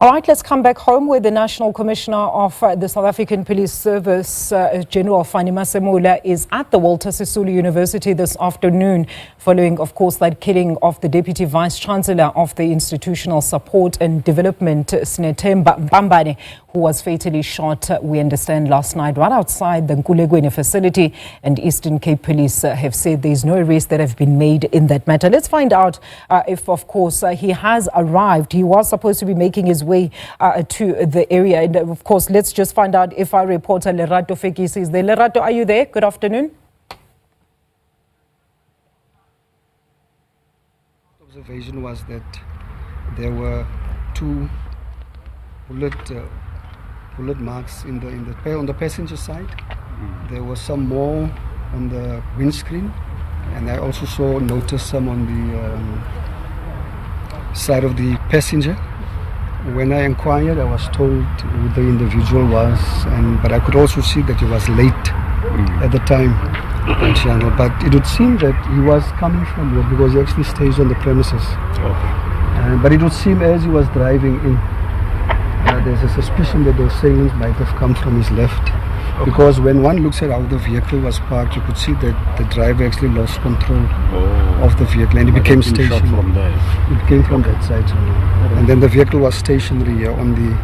All right, let's come back home where the National Commissioner of the South African Police Service, General Fannie Masemola, is at the Walter Sisulu University this afternoon, following, of course, that killing of the Deputy Vice-Chancellor of the Institutional Support and Development, Sinethemba Mpambane, who was fatally shot, we understand, last night right outside the Nkulekweni facility. And Eastern Cape Police have said there is no arrests that have been made in that matter. Let's find out if, of course, he has arrived. He was supposed to be making his way to the area. And of course, let's just find out if our reporter Lerato Fekisi is there. Lerato, are you there? Good afternoon. Observation was that there were two bullet marks on the passenger side. There were some more on the windscreen, and I also noticed some on the side of the passenger. When I inquired, I was told who the individual was, but I could also see that he was late at the time on channel. But it would seem that he was coming from work because he actually stays on the premises. Okay. But it would seem as he was driving in, there's a suspicion that the assailants might have come from his left. Okay. Because when one looks at how the vehicle was parked, you could see that the driver actually lost control of the vehicle and he became stationary. From there. It came from that side. And then the vehicle was stationary here on the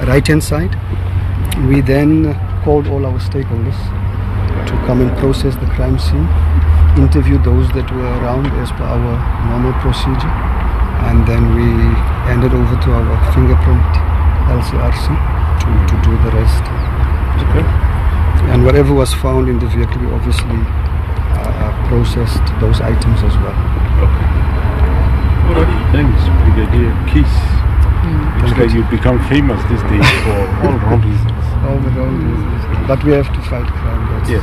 right-hand side. We then called all our stakeholders to come and process the crime scene, interview those that were around as per our normal procedure, and then we handed over to our fingerprint LCRC to do the rest. Okay. And whatever was found in the vehicle, we obviously processed those items as well. Okay. All right. Thanks, Brigadier Keys. Looks like you've become famous these days for all wrong reasons. All the wrong reasons. But we have to fight crime. That's Okay.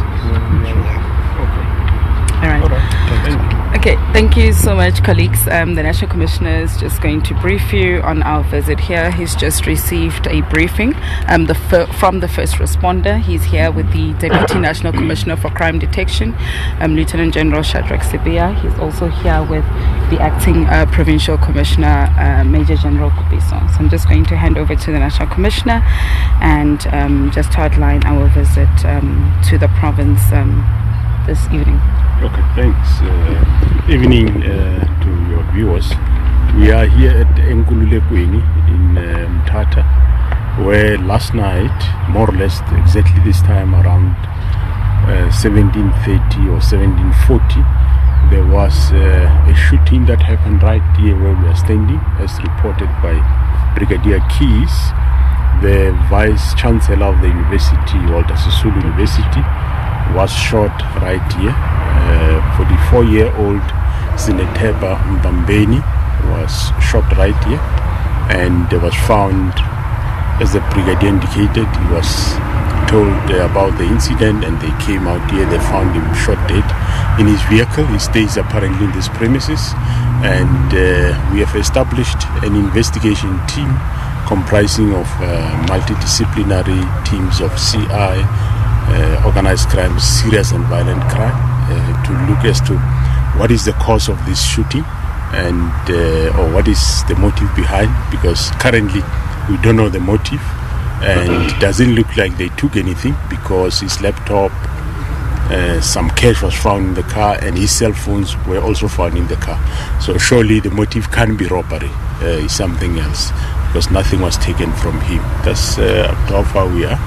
All right. All right. Thank you. Okay, thank you so much, colleagues. The National Commissioner is just going to brief you on our visit here. He's just received a briefing from the first responder. He's here with the Deputy National Commissioner for Crime Detection, Lieutenant General Shadrack Sibia. He's also here with the Acting Provincial Commissioner, Major General Kupiso. So I'm just going to hand over to the National Commissioner and just to outline our visit to the province this evening. Okay, thanks. Evening to your viewers. We are here at Nkulekweni in Mthatha, where last night, more or less exactly this time around 17:30 or 17:40, there was a shooting that happened right here where we are standing, as reported by Brigadier Keys, the Vice-Chancellor of the University, Walter Sisulu University, was shot right here. 44-year-old Sinethemba Mpambane was shot right here, and was found, as the brigadier indicated, he was told about the incident, and they came out here. They found him shot dead in his vehicle. He stays apparently in this premises, and we have established an investigation team comprising of multidisciplinary teams of CI, organized crime, serious and violent crime, to look as to what is the cause of this shooting and or what is the motive behind, because currently we don't know the motive, and it doesn't look like they took anything, because his laptop, some cash was found in the car, and his cell phones were also found in the car. So surely the motive can't be robbery, it's something else, because nothing was taken from him. That's how far we are,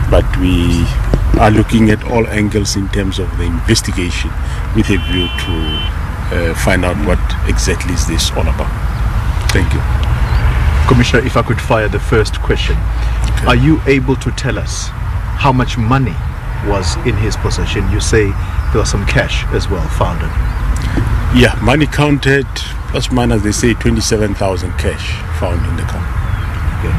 but we are looking at all angles in terms of the investigation with a view to find out what exactly is this all about. Thank you. Commissioner, if I could fire the first question. Okay. Are you able to tell us how much money was in his possession? You say there was some cash as well found. Yeah, money counted, plus minus, they say 27,000 cash found in the car. Okay.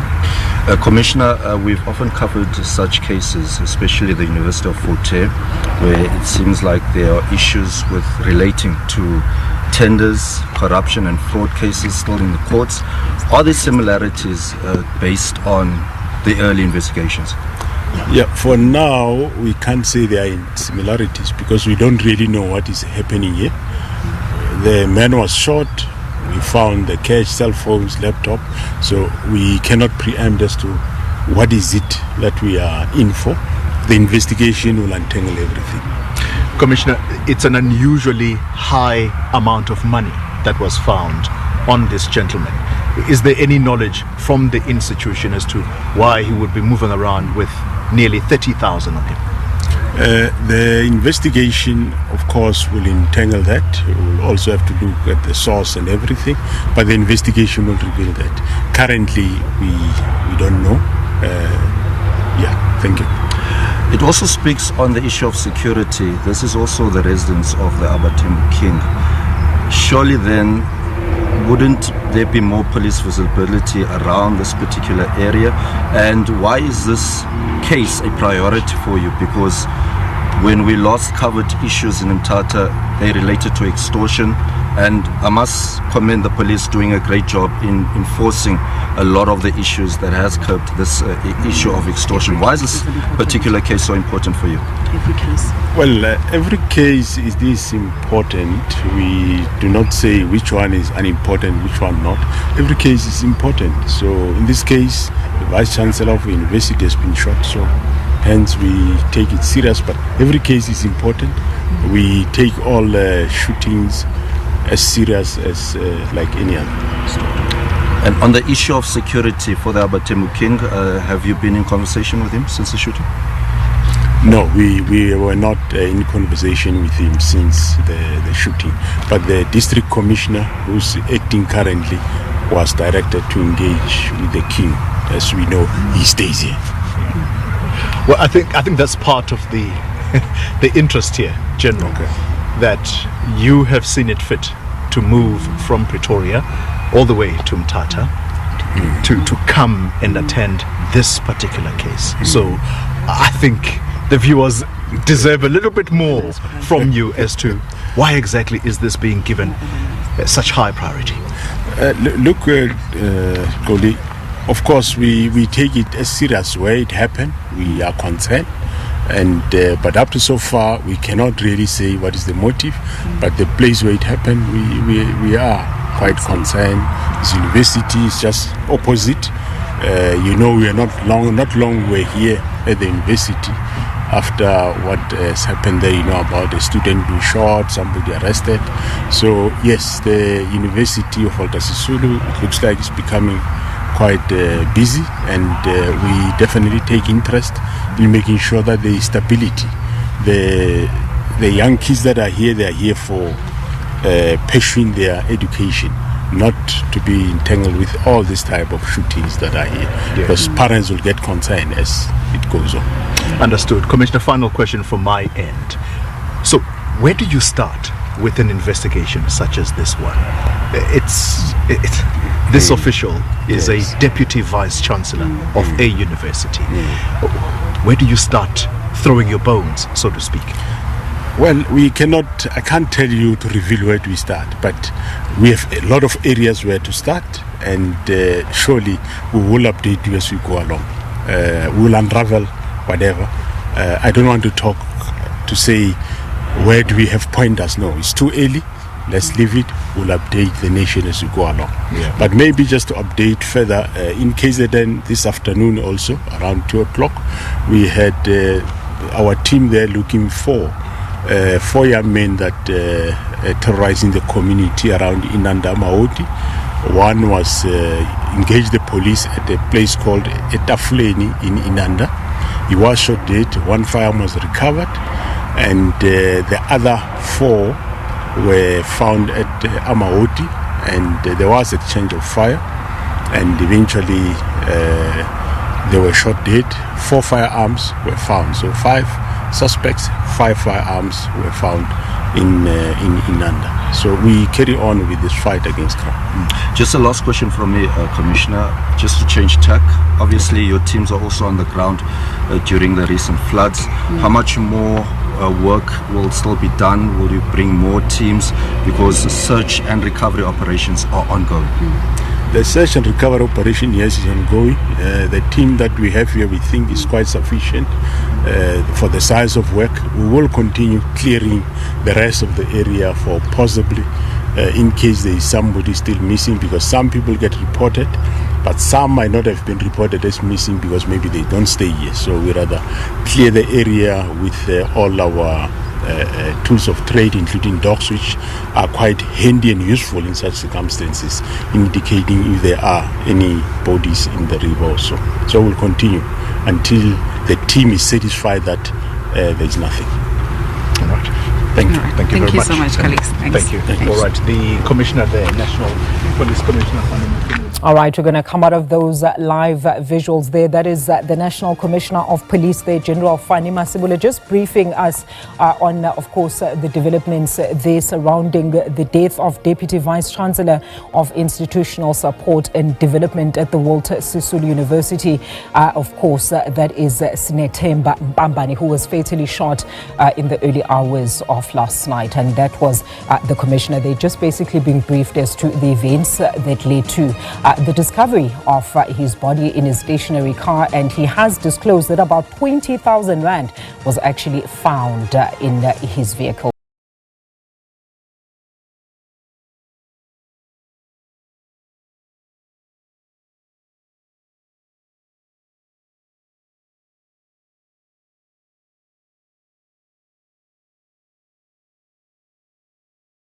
Commissioner, we've often covered such cases, especially the University of Fort Hare, where it seems like there are issues with relating to tenders, corruption and fraud cases still in the courts. Are there similarities based on the early investigations? Yeah, for now we can't say there are similarities, because we don't really know what is happening here. The man was shot, We found the cash, cell phones, laptop. So we cannot preempt as to what is it that we are in for. The investigation will untangle everything. Commissioner, it's an unusually high amount of money that was found on this gentleman. Is there any knowledge from the institution as to why he would be moving around with nearly 30,000 on him? The investigation, of course, will entangle that. We will also have to look at the source and everything, but the investigation will reveal that. Currently, we don't know. Thank you. It also speaks on the issue of security. This is also the residence of the Abatembu King. Surely then, wouldn't there be more police visibility around this particular area? And why is this case a priority for you? Because when we last covered issues in Mthatha, they related to extortion, and I must commend the police doing a great job in enforcing a lot of the issues that has curbed this issue of extortion. Why is this particular case so important for you? Every case. Well, every case is this important. We do not say which one is unimportant, which one not. Every case is important. So in this case, the Vice-Chancellor of the University has been shot. So hence we take it serious. But every case is important. We take all shootings as serious as like any other. And on the issue of security for the Abatembu King, have you been in conversation with him since the shooting? No, we were not in conversation with him since the shooting. But the district commissioner, who's acting currently, was directed to engage with the king. As we know, he stays here. Well, I think that's part of the the interest here, General, that you have seen it fit to move from Pretoria all the way to Mthatha to come and attend this particular case. So I think the viewers deserve a little bit more from you as to why exactly is this being given such high priority. Look, Goli, of course we take it as serious where it happened. We are concerned. And but up to so far we cannot really say what is the motive, but the place where it happened we are quite concerned. This university is just opposite. We are not long we're here at the university after what has happened there, about a student being shot, somebody arrested. So yes, the University of Walter Sisulu, it looks like it's becoming quite busy, and we definitely take interest in making sure that there is stability. The young kids that are here, they are here for pursuing their education, not to be entangled with all this type of shootings that are here, because parents will get concerned as it goes on. Understood. Commissioner, final question from my end. So where do you start with an investigation such as this one? This official is a deputy vice-chancellor of a university. Where do you start throwing your bones, so to speak? Well, I can't tell you to reveal where we start, but we have a lot of areas where to start, and surely we will update you as we go along. We will unravel whatever. I don't want to say where do we have pointers. No, it's too early. Let's leave it. We'll update the nation as we go along. But maybe just to update further, in KZN this afternoon also, around 2 o'clock, we had our team there looking for 4 young men that terrorizing the community around Inanda Maoti. One was engaged the police at a place called Etafuleni in Inanda. He was shot dead. One firearm was recovered, and the other 4 were found at Amaoti, and there was exchange of fire, and eventually they were shot dead. 4 firearms were found, so 5 suspects, 5 firearms were found in Inanda. So we carry on with this fight against crime. Just a last question from me, Commissioner, just to change tack. Obviously your teams are also on the ground during the recent floods. How much more work will still be done? Will you bring more teams? Because the search and recovery operations are ongoing. The search and recovery operation, yes, is ongoing. The team that we have here, we think, is quite sufficient for the size of work. We will continue clearing the rest of the area for possibly in case there is somebody still missing, because some people get reported, but some might not have been reported as missing because maybe they don't stay here. So we rather clear the area with all our tools of trade, including dogs, which are quite handy and useful in such circumstances, indicating if there are any bodies in the river also. So we'll continue until the team is satisfied that there is nothing. All right. Thank you. All right. Thank you Thank very you much. so much, colleagues. Thanks. Thank you. Thanks. All right. The Commissioner there, National Police Commissioner Fannie Masemola. All right, we're going to come out of those live visuals there. That is the National Commissioner of Police there, General Fannie Masemola, just briefing us on, of course, the developments there surrounding the death of Deputy Vice-Chancellor of Institutional Support and Development at the Walter Sisulu University. Of course, that is Sinethemba Mpambane, who was fatally shot in the early hours of last night. And that was the Commissioner. They just basically being briefed as to the events that led to the discovery of his body in his stationary car, and he has disclosed that about 20,000 rand was actually found in his vehicle.